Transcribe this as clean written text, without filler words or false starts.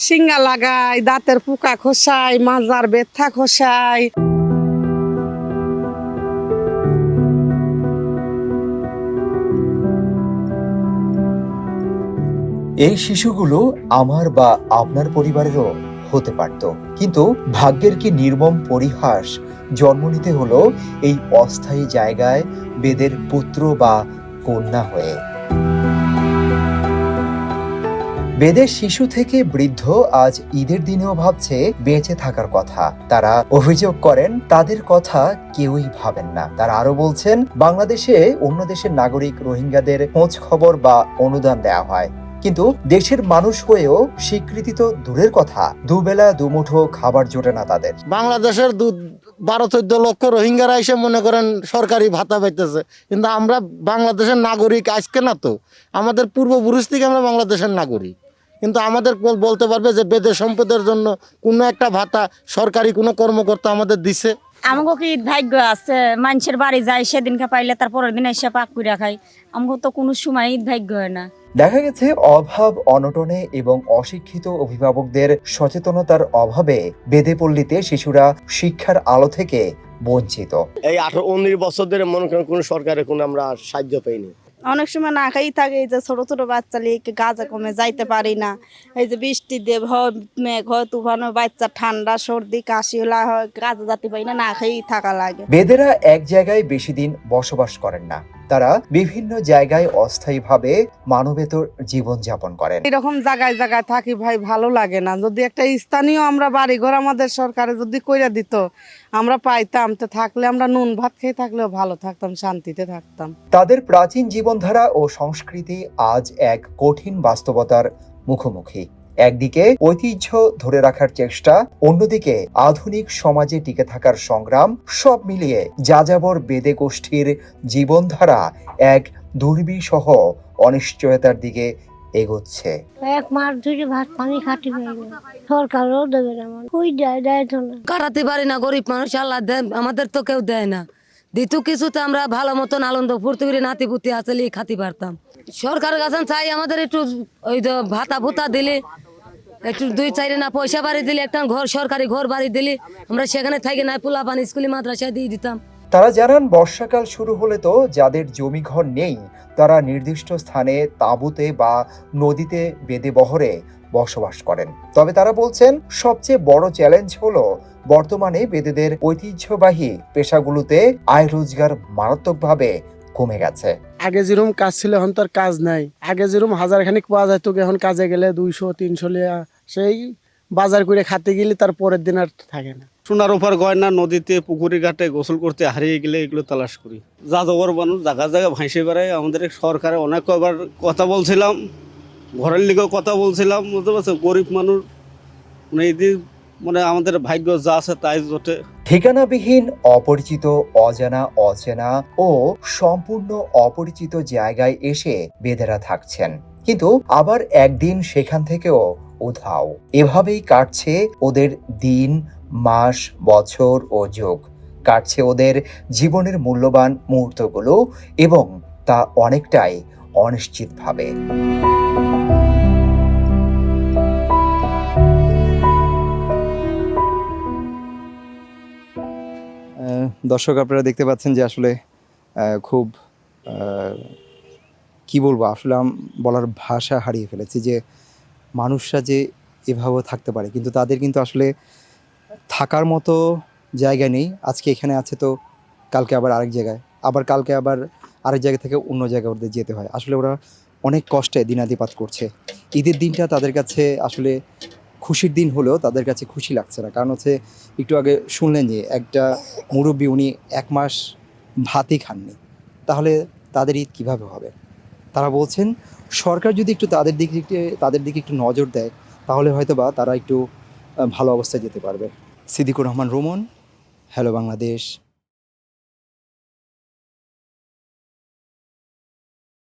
শিঙ্গা লাগাই, দাঁতের পোকা খসাই, মাজার ব্যথা খসাই। এই শিশুগুলো আমার বা আপনার পরিবারেরও হতে পারত, কিন্তু ভাগ্যের কি নির্মম পরিহাস, জন্ম নিতে হলো এই অস্থায়ী জায়গায় বেদের পুত্র বা কন্যা হয়ে। বেদের শিশু থেকে বৃদ্ধ আজ ঈদের দিনেও ভাবছে বেঁচে থাকার কথা। তারা অভিযোগ করেন তাদের কথা কেউই ভাবেন না। তারা আরো বলছেন বাংলাদেশে অন্য দেশের নাগরিক রোহিঙ্গাদের খোঁজ খবর বা অনুদান দেওয়া হয়, কিন্তু দেশের মানুষ হয়েও স্বীকৃতি তো দূরের কথা, দুবেলা দুমুঠো খাবার জোটে না তাদের। বাংলাদেশের 12-14 লক্ষ রোহিঙ্গারা এসে মনে করেন সরকারি ভাতা পাইতেছে, কিন্তু আমরা বাংলাদেশের নাগরিক আজকে না, তো আমাদের পূর্বপুরুষ থেকে আমরা বাংলাদেশের নাগরিক, কিন্তু আমাদের বলতে পারবে যে বেদের সম্পদের জন্য কোনো একটা ভাতা সরকারি কোনো কর্মকর্তা আমাদের দিছে? আমাকে কি ভাগ্য আছে মানুষের বাড়ি যায় সেদিনকে পাইলে তার পরের দিন এসে পাক করে খাই? আমাকে তো কোনো সময় ভাগ্য হয় না। দেখা গেছে অভাব অনটনে এবং অশিক্ষিত অভিভাবকদের সচেতনতার অভাবে বেদেপল্লীতে শিশুরা শিক্ষার আলো থেকে বঞ্চিত। এই 18-19 বছর ধরে মনে করেন কোনো সরকারের কোনো আমরা সাহায্য পাইনি। অনেক সময় না খাই থাকে, এই যে ছোট ছোট বাচ্চা লিয়ে গাজা কমে যাইতে পারি না। এই যে বৃষ্টি দেব মেঘ হয়, তুফান হয়, বাচ্চা ঠান্ডা সর্দি কাশি হলা হয়, গাজা যাতে পারি না, না খাই থাকা লাগে। বেদেরা এক জায়গায় বেশি দিন বসবাস করেন না, তারা বিভিন্ন জায়গায় অস্থায়ীভাবে মানবেতর জীবন যাপন করেন। এরকম জায়গায় জায়গায় থাকি ভাই, ভালো লাগে না। যদি একটা স্থানীয় আমরা বাড়ি ঘর আমাদের সরকারে যদি কইরা দিত, আমরা পাইতাম, তো থাকলে আমরা নুন ভাত খেয়ে থাকলেও ভালো থাকতাম, শান্তিতে থাকতাম। তাদের প্রাচীন জীবনধারা ও সংস্কৃতি আজ এক কঠিন বাস্তবতার মুখোমুখি। একদিকে ঐতিহ্য ধরে রাখার চেষ্টা, অন্যদিকে আধুনিক সমাজে টিকে থাকার সংগ্রাম, সব মিলিয়ে যাযাবর বেদে গোষ্ঠীর জীবনধারা এক দুর্বিষহ অনিশ্চয়তার দিকে এগোচ্ছে। এক মাস ধরে ভাত পানি খাটি সরকারও দেবে না, কই দেয় তো না। কাটাতে পারি না, গরিব মানুষ, আল্লাহ দেয়, আমাদের তো কেউ দেয় না। দিত কিছুতে আমরা ভালো মতন আনন্দ ফুর্তি করে নাতি পুতি আসলে খাতে পারতাম। সরকারের কাছে চাই আমাদের একটু ওই ভাতা ভুতা দিলে, একটু 2-4 না পয়সা বাড়ি দিলে, একটা ঘর সরকারি ঘর বাড়ি দিলে আমরা সেখানে থাকি না, পোলা পানি স্কুলে মাদ্রাসায় দিয়ে দিতাম। তারা জানান বর্ষাকাল শুরু হলে তো যাদের জমি ঘর নেই তারা নির্দিষ্ট স্থানে তাঁবুতে বা নদীতে বেদে বহরে বসবাস করেন। তবে তারা বলছেন সবচেয়ে বড় চ্যালেঞ্জ হলো বর্তমানে বেদেদের ঐতিহ্যবাহী পেশাগুলোতে আয় রোজগার মারাত্মকভাবে কমে গেছে। আগে যেরকম কাজ ছিল এখন তার কাজ নাই। আগে যেরকম 1000 খানিক পাওয়া যায়, তো এখন কাজে গেলে 200-300 লিয়া, সেই বাজার করে খাতে গেলে তার পরের দিন আর থাকে না। সোনার উপর গয়না নদীতে পুকুরি ঘাটে গোসল করতে হারিয়ে গেলে এগুলো তালাশ করি। যাযাবর মানুষ জায়গা জায়গা ভাসে বেড়ায়। আমাদের সরকারে অনেক কবার কথা বলছিলাম, ঘরের লিগেও কথা বলছিলাম, বুঝতে পারছো, গরিব মানুষ মানে আমাদের ভাগ্য যা আছে তাই জোটে। ঠিকানাবিহীন, অপরিচিত, অজানা, অচেনা ও সম্পূর্ণ অপরিচিত জায়গায় এসে বেদেরা থাকছেন, কিন্তু আবার একদিন সেখান থেকেও উধাও। এভাবেই কাটছে ওদের দিন, মাস, বছর ও যুগ। কাটছে ওদের জীবনের মূল্যবান মুহূর্তগুলো, এবং তা অনেকটাই অনিশ্চিতভাবে। দর্শক, আপনারা দেখতে পাচ্ছেন যে আসলে খুব কি বলবো, আসলে বলার ভাষা হারিয়ে ফেলেছি যে মানুষরা যে এভাবেও থাকতে পারে, কিন্তু তাদের কিন্তু আসলে থাকার মতো জায়গা নেই। আজকে এখানে আছে তো কালকে আবার আরেক জায়গায়, আবার কালকে আবার আরেক জায়গা থেকে অন্য জায়গায় ওদের যেতে হয়। আসলে ওরা অনেক কষ্টে দিনাতিপাত করছে। ঈদের দিনটা তাদের কাছে আসলে খুশির দিন হলেও তাদের কাছে খুশি লাগছে না। কারণ হচ্ছে, একটু আগে শুনলেন যে একটা মুরব্বী, উনি 1 মাস ভাতই খাননি, তাহলে তাদের ঈদ কীভাবে হবে? তারা বলছেন সরকার যদি একটু তাদের দিকে একটু নজর দেয়, তাহলে হয়তো বা তারা একটু ভালো অবস্থায় যেতে পারবে। সিদ্দিকুর রহমান, রোমন, হ্যালো বাংলাদেশ।